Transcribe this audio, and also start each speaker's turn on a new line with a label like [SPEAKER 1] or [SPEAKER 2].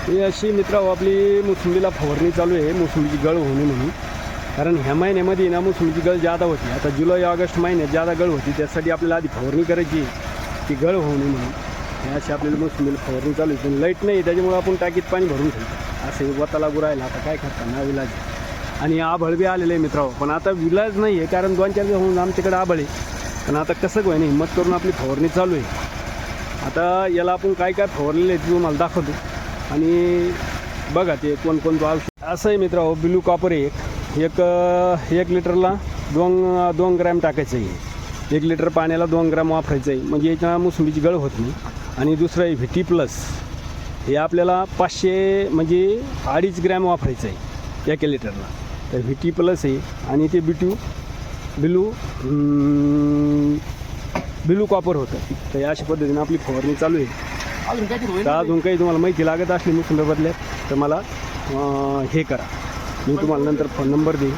[SPEAKER 1] ही अशी मित्रांनो आपली मोसंबीला फवारणी चालू आहे मोसंबीची गळ होऊ नये म्हणून. कारण ह्या महिन्यामध्ये ना मोसंबीची गळ जादा होती. आता जुलै ऑगस्ट महिन्यात जादा गळ होती, त्यासाठी आपल्याला आधी फवारणी करायची ती गळ होऊ नये म्हणून. हे अशी आपल्याला मोसंबीला फवारणी चालू आहे. पण लाईट नाही त्याच्यामुळे आपण टाकीत पाणी भरून ठेवतो. असे वताला गुरायला आता काय करता ना विलाज. आणि आभळ बी आलेलं आहे मित्रांनो. पण आता विलाज नाही आहे कारण 2-4 दिवस होऊन आमच्याकडे आभळ आहे. पण आता कसं काय नाही हिंमत करून आपली फवारणी चालू आहे. आता याला आपण काय काय फवारलेलं आहे ते तुम्हाला दाखवतो. आणि बघा ते कोणकोणतं औषध असं आहे मित्रांनो. ब्लू कॉपर आहे एक लिटरला 2 ग्रॅम टाकायचं आहे. 1 लिटर पाण्याला 2 ग्रॅम वापरायचं आहे म्हणजे याच्या मोसंबीची गळ होत नाही. आणि दुसरं आहे VT प्लस. हे आपल्याला 500 म्हणजे 2.5 ग्रॅम वापरायचं आहे 1 लिटरला. तर VT प्लस आहे. आणि ते ब्लू कॉपर होतं. तर अशा पद्धतीने आपली फवारणी चालू आहे. तर अजून काही तुम्हाला माहिती लागत असली मोसंबीबद्दल तर मला हे करा. मी तुम्हाला नंतर फोन नंबर देईन.